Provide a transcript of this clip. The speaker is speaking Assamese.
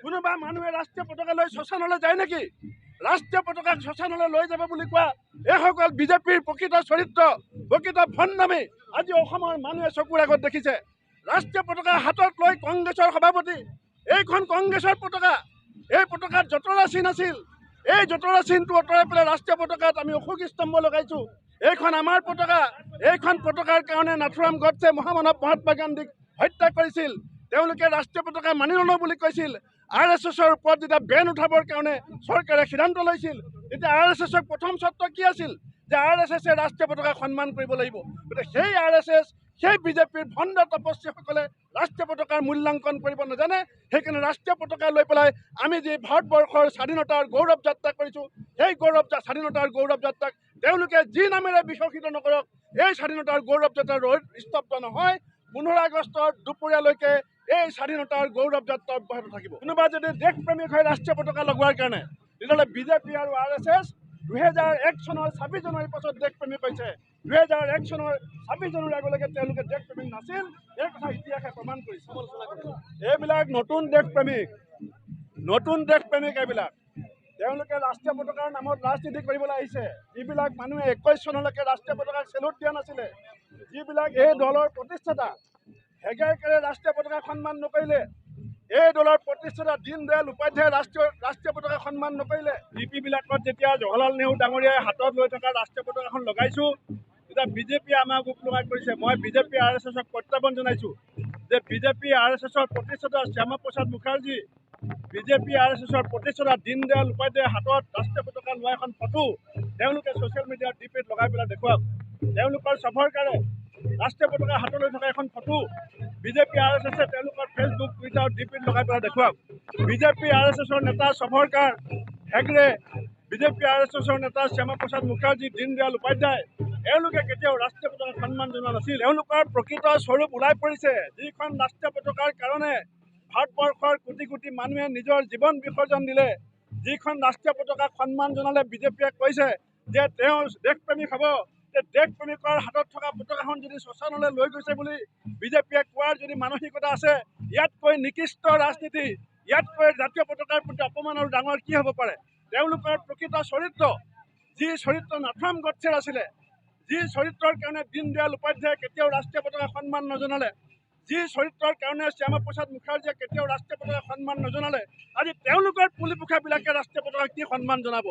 কোনোবা মানুহে ৰাষ্ট্ৰীয় পতাকা লৈ শ্মশানলৈ যায় নেকি? ৰাষ্ট্ৰীয় পতাকাক শ্মশানলৈ লৈ যাব বুলি কোৱা এইসকল বিজেপিৰ প্ৰকৃত চৰিত্ৰ, প্ৰকৃত ভণ্ডামী আজি অসমৰ মানুহে চকুৰ আগত দেখিছে। ৰাষ্ট্ৰীয় পতাকা হাতত লৈ কংগ্ৰেছৰ সভাপতি, এইখন কংগ্ৰেছৰ পতাকা, এই পতাকাত জতৰা চিন আছিল। এই জতৰা চিনটো আঁতৰাই পেলাই ৰাষ্ট্ৰীয় পতাকাত আমি অশোক স্তম্ভ লগাইছোঁ। এইখন আমাৰ পতাকা। এইখন পতাকাৰ কাৰণে নাথুৰাম গডছে মহামানৱ মহাত্মা গান্ধীক হত্যা কৰিছিল। তেওঁলোকে ৰাষ্ট্ৰীয় পতাকা মানি নলওঁ বুলি কৈছিল। RSSৰ ওপৰত যেতিয়া বেন উঠাবৰ কাৰণে চৰকাৰে সিদ্ধান্ত লৈছিল, তেতিয়া RSSৰ প্ৰথম চৰ্ত কি আছিল? যে RSSে ৰাষ্ট্ৰীয় পতাকাক সন্মান কৰিব লাগিব। গতিকে সেই RSS, সেই বিজেপিৰ ভণ্ড তপস্বীসকলে ৰাষ্ট্ৰীয় পতাকাৰ মূল্যাংকন কৰিব নাজানে। সেইকাৰণে ৰাষ্ট্ৰীয় পতাকা লৈ পেলাই আমি যি ভাৰতবৰ্ষৰ স্বাধীনতাৰ গৌৰৱ যাত্ৰা কৰিছোঁ, সেই স্বাধীনতাৰ গৌৰৱ যাত্ৰাক তেওঁলোকে যি নামেৰে বিকশিত নকৰক, এই স্বাধীনতাৰ গৌৰৱ যাত্ৰা স্তব্ধ নহয়। 15 আগষ্টৰ দুপৰীয়ালৈকে এই স্বাধীনতাৰ গৌৰৱ যাত্ৰা অব্যাহত থাকিব। কোনোবা যদি দেশপ্ৰেমিক হয় ৰাষ্ট্ৰীয় পতাকা লগোৱাৰ কাৰণে, তেতিয়াহ'লে বিজেপি আৰু RSS 2001 চনৰ 26 জানুৱাৰীৰ পাছত দেশপ্ৰেমিক হৈছে। 2001 চনৰ 26 জানুৱাৰীৰ আগলৈকে তেওঁলোকে দেশপ্ৰেমিক নাছিল। এই কথা ইতিহাসে প্ৰমাণ কৰিছে। এইবিলাক নতুন দেশপ্ৰেমিক এইবিলাক। তেওঁলোকে ৰাষ্ট্ৰীয় পতাকাৰ নামত ৰাজনীতি কৰিবলৈ আহিছে। যিবিলাক মানুহে 21 চনলৈকে ৰাষ্ট্ৰীয় পতাকাক চেলুট দিয়া নাছিলে, যিবিলাক এই দলৰ প্ৰতিষ্ঠাতা, হেগাৰকাৰে ৰাষ্ট্ৰীয় পতাকাক সন্মান নকৰিলে, এই দলৰ প্ৰতিষ্ঠাতা দীনদয়াল উপাধ্যায়ে ৰাষ্ট্ৰীয় পতাকাক সন্মান নকৰিলে। DP-বিলাকত যেতিয়া জৱাহৰলাল নেহৰু ডাঙৰীয়াই হাতত লৈ থকা ৰাষ্ট্ৰীয় পতাকাখন লগাইছোঁ, তেতিয়া বিজেপিয়ে আমাক উপলুঙা কৰিছে। মই বিজেপি RSSক প্ৰত্যাহ্বান জনাইছোঁ যে বিজেপি RSSৰ প্ৰতিষ্ঠাতা শ্যামা প্ৰসাদ মুখাৰ্জী, বিজেপি RSSৰ প্ৰতিষ্ঠাতা দীনদয়াল উপাধ্যায়ে হাতত ৰাষ্ট্ৰীয় পতাকা লোৱা এখন ফটো তেওঁলোকে ছ'চিয়েল মিডিয়াৰ DP-ত লগাই পেলাই দেখুৱাওক। তেওঁলোকৰ সাভাৰকাৰে ৰাষ্ট্ৰীয় পতাকা হাতলৈ থকা এখন ফটো বিজেপি RSSে তেওঁলোকৰ ফেচবুক, টুইটাৰ, DP-ত লগাই পেলাই দেখুৱাওক। বিজেপি RSSৰ নেতা সাভাৰকাৰ, হেগড়ে, বিজেপি RSSৰ নেতা শ্যামা প্ৰসাদ মুখাৰ্জী, দীনদয়াল উপাধ্যায়, এওঁলোকে কেতিয়াও ৰাষ্ট্ৰীয় পতাকাক সন্মান জনোৱা নাছিল। এওঁলোকৰ প্ৰকৃত স্বৰূপ ওলাই পৰিছে। যিখন ৰাষ্ট্ৰীয় পতাকাৰ কাৰণে ভাৰতবৰ্ষৰ কোটি কোটি মানুহে নিজৰ জীৱন বিসৰ্জন দিলে, যিখন ৰাষ্ট্ৰীয় পতাকাক সন্মান জনালে বিজেপিয়ে কৈছে যে তেওঁ দেশপ্ৰেমিক হ'ব। দেশপ্ৰেমিকৰ হাতত থকা পতাকাখন যদি শ্মশানলৈ লৈ গৈছে বুলি বিজেপিয়ে কোৱাৰ যদি মানসিকতা আছে, ইয়াতকৈ নিকৃষ্ট ৰাজনীতি, ইয়াতকৈ জাতীয় পতাকাৰ প্ৰতি অপমান আৰু ডাঙৰ কি হ'ব পাৰে? তেওঁলোকৰ প্ৰকৃত চৰিত্ৰ, যি চৰিত্ৰ নাথুৰাম গডছেৰ আছিলে, যি চৰিত্ৰৰ কাৰণে দীনদয়াল উপাধ্যায়ে কেতিয়াও ৰাষ্ট্ৰীয় পতাকা সন্মান নজনালে, যি চৰিত্ৰৰ কাৰণে শ্যামা প্ৰসাদ মুখাৰ্জীয়ে কেতিয়াও ৰাষ্ট্ৰীয় পতাকা সন্মান নজনালে, আজি তেওঁলোকৰ পুলিপোখাবিলাকে ৰাষ্ট্ৰীয় পতাকাক কি সন্মান জনাব?